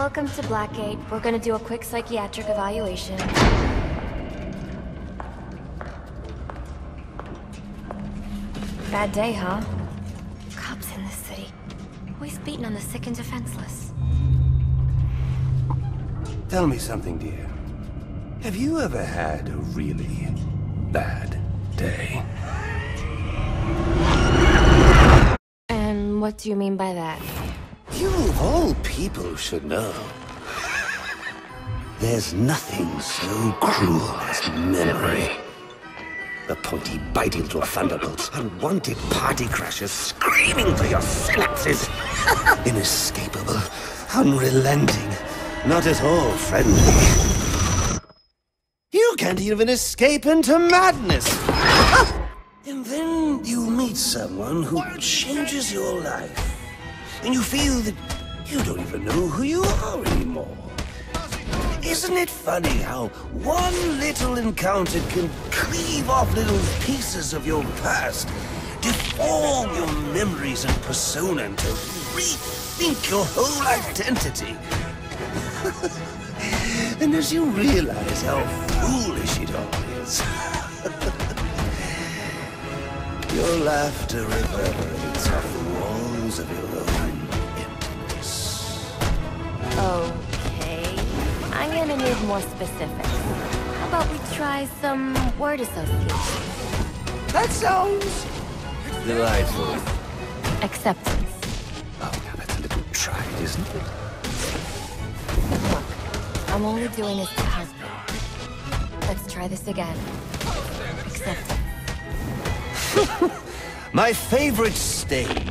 Welcome to Blackgate. We're gonna do a quick psychiatric evaluation. Bad day, huh? Cops in this city. Always beating on the sick and defenseless. Tell me something, dear. Have you ever had a really bad day? And what do you mean by that? You of all people should know. There's nothing so cruel as memory. The pointy, biting little thunderbolts, unwanted party crashers screaming for your synapses. Inescapable, unrelenting, not at all friendly. You can't even escape into madness. And then you meet someone who changes your life. And you feel that you don't even know who you are anymore. Isn't it funny how one little encounter can cleave off little pieces of your past, deform your memories and persona, and to rethink your whole identity? And as you realize how foolish it all is, your laughter reverberates off the walls of your own emptiness. Okay. I'm gonna need more specifics. How about we try some word association? That sounds delightful. Acceptance. Oh, now that's a little tried, isn't it? Look, I'm only doing this to help you. Let's try this again. Acceptance. My favorite stage.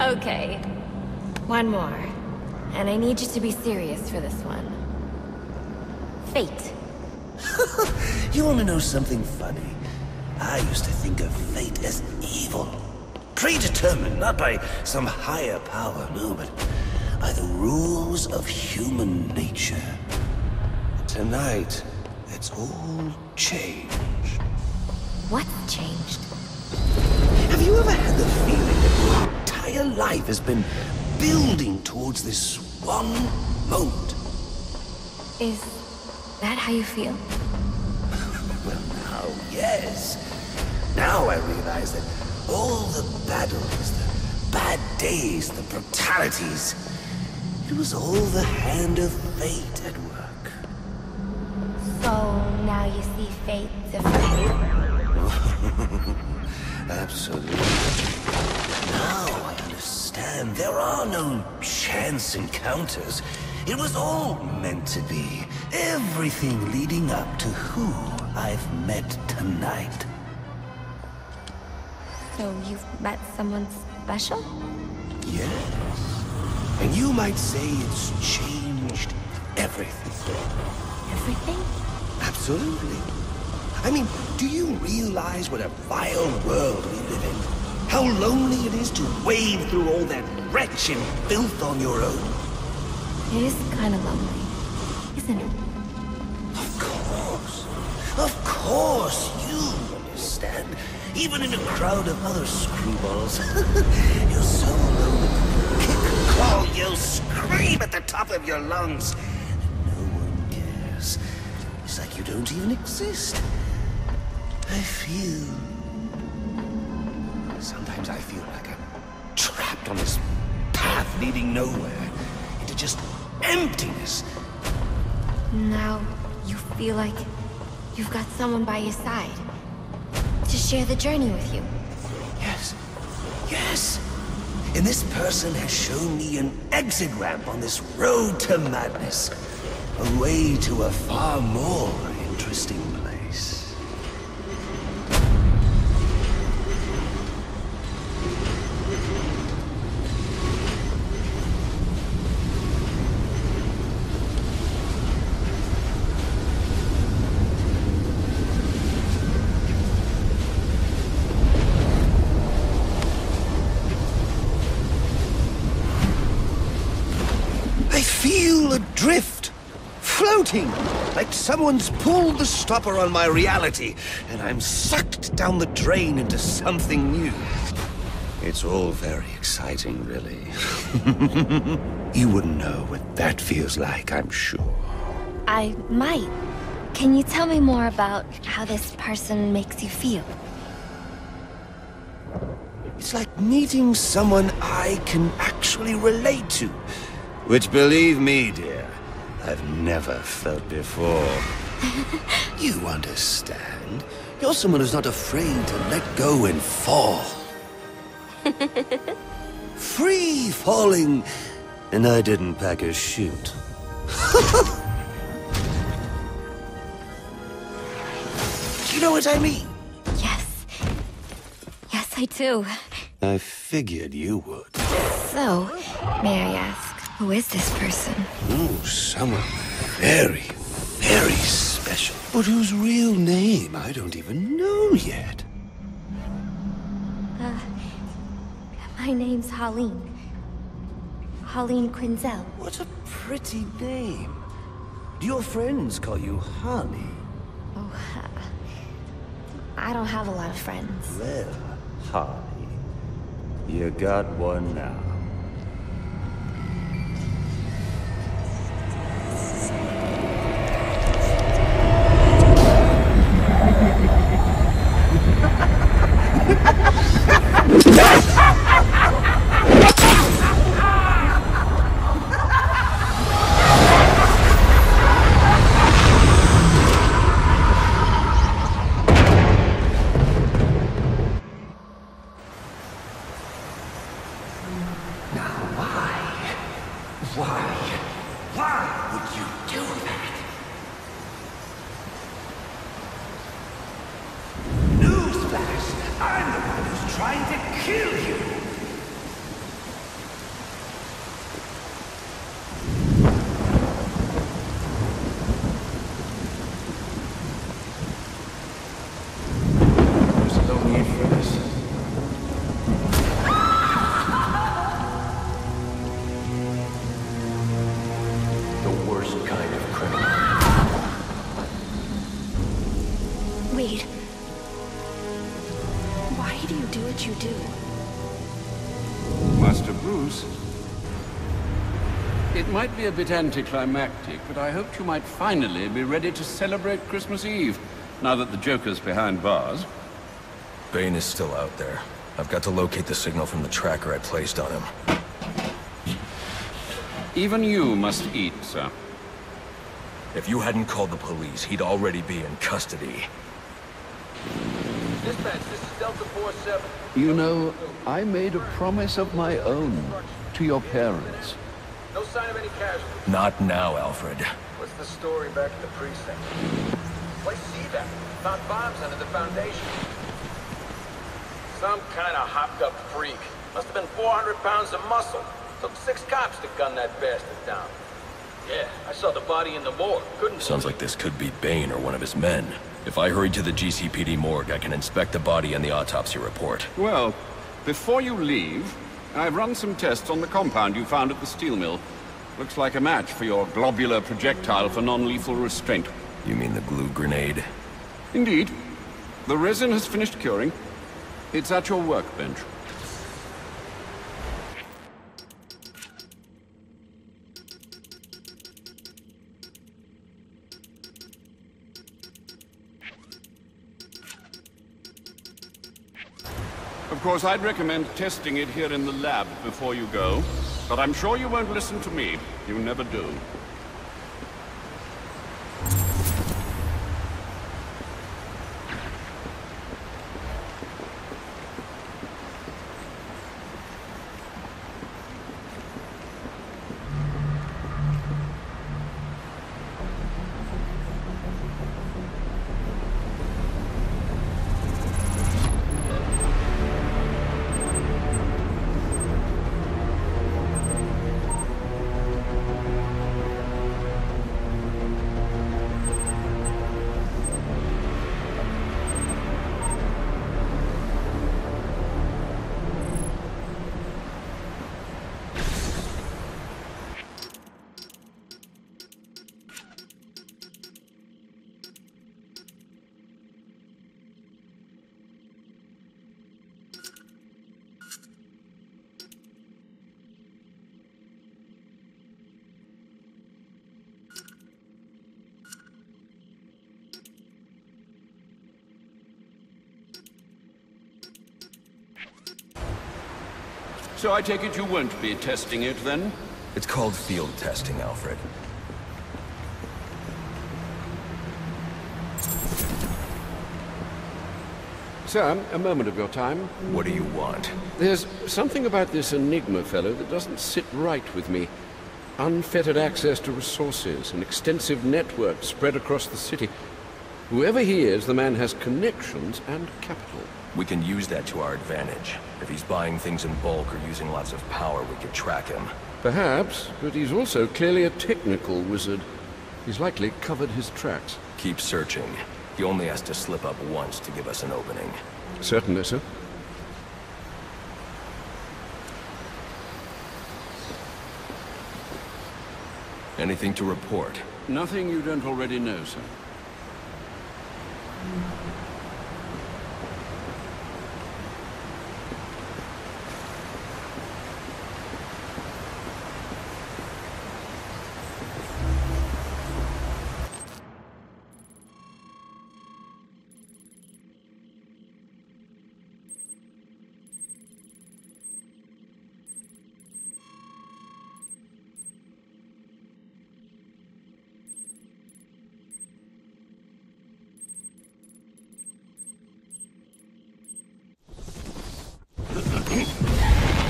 Okay. One more. And I need you to be serious for this one. Fate. You want to know something funny? I used to think of fate as evil. Predetermined, not by some higher power, no, but by the rules of human nature. Tonight, it's all changed. What's changed? Have you ever had the feeling that your entire life has been building towards this one moment? Is that how you feel? Well, now, yes. Now I realize that all the battles, the bad days, the brutalities, it was all the hand of fate at work. So now you see fate differently? Absolutely. Now I understand. There are no chance encounters. It was all meant to be. Everything leading up to who I've met tonight. So you've met someone special? Yes. And you might say it's changed everything. Everything? Absolutely. I mean, do you realize what a vile world we live in? How lonely it is to wade through all that wretch and filth on your own? It is kind of lonely, isn't it? Of course. Of course, you understand. Even in a crowd of other screwballs. You're so alone. Kick, claw, yell, scream at the top of your lungs. And no one cares. It's like you don't even exist. I feel... Sometimes I feel like I'm trapped on this path leading nowhere. Into just emptiness. Now you feel like you've got someone by your side to share the journey with you. Yes. Yes. And this person has shown me an exit ramp on this road to madness. A way to a far more interesting place. I feel adrift, floating floating, like someone's pulled the stopper on my reality, and I'm sucked down the drain into something new. It's all very exciting, really. You wouldn't know what that feels like, I'm sure. I might. Can you tell me more about how this person makes you feel? It's like meeting someone I can actually relate to. Which, believe me, dear, I've never felt before. You understand. You're someone who's not afraid to let go and fall. Free falling, and I didn't pack a chute. Do you know what I mean? Yes. Yes, I do. I figured you would. So, may I ask, who is this person? Oh, someone very, very special. But whose real name I don't even know yet. My name's Harleen. Harleen Quinzel. What a pretty name. Do your friends call you Honey? Oh, I don't have a lot of friends. Well, Honey, you got one now. Why would you do that? Newsflash! I'm the one who's trying to kill you! There's no need for this. Wait. Why do you do what you do? Master Bruce, it might be a bit anticlimactic, but I hoped you might finally be ready to celebrate Christmas Eve, now that the Joker's behind bars. Bane is still out there. I've got to locate the signal from the tracker I placed on him. Even you must eat, sir. If you hadn't called the police, he'd already be in custody. Dispatch, this is Delta 47. You know, I made a promise of my own to your parents. No sign of any casualties. Not now, Alfred. What's the story back at the precinct? Place CVAC. Found bombs under the foundation. Some kind of hopped-up freak. Must have been 400 pounds of muscle. Took 6 cops to gun that bastard down. Yeah, I saw the body in the morgue. Couldn't... Sounds like this could be Bane or one of his men. If I hurry to the GCPD morgue, I can inspect the body and the autopsy report. Well, before you leave, I've run some tests on the compound you found at the steel mill. Looks like a match for your globular projectile for non-lethal restraint. You mean the glue grenade? Indeed. The resin has finished curing. It's at your workbench. Of course, I'd recommend testing it here in the lab before you go, but I'm sure you won't listen to me. You never do. So I take it you won't be testing it, then? It's called field testing, Alfred. Sir, a moment of your time. What do you want? There's something about this Enigma fellow that doesn't sit right with me. Unfettered access to resources, an extensive network spread across the city. Whoever he is, the man has connections and capital. We can use that to our advantage. If he's buying things in bulk or using lots of power, we could track him. Perhaps, but he's also clearly a technical wizard. He's likely covered his tracks. Keep searching. He only has to slip up once to give us an opening. Certainly, sir. Anything to report? Nothing you don't already know, sir.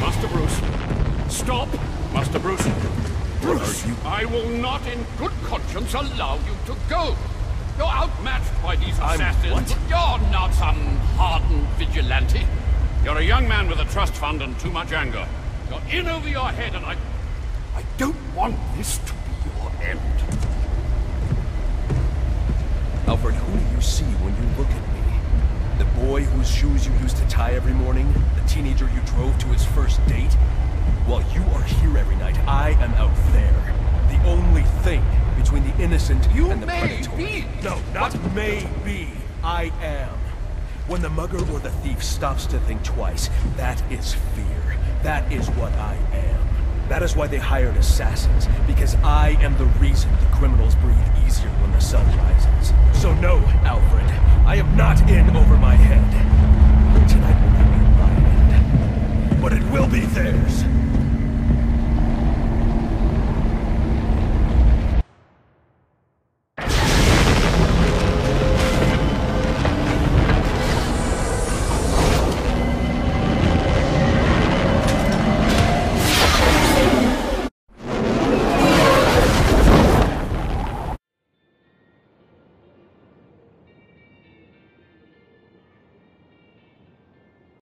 Master Bruce. Stop! Master Bruce. Bruce, I will not in good conscience allow you to go. You're outmatched by these assassins. What? You're not some hardened vigilante. You're a young man with a trust fund and too much anger. You're in over your head, and I don't want this to be your end. Alfred, who do you see when you look at me? The boy whose shoes you used to tie every morning? The teenager you drove to his first date? While you are here every night, I am out there. The only thing between the innocent and the predatory. No, not maybe. I am. When the mugger or the thief stops to think twice, that is fear. That is what I am. That is why they hired assassins, because I am the reason the criminals breathe easier when the sun rises. So no, Alfred, I am not in over my head.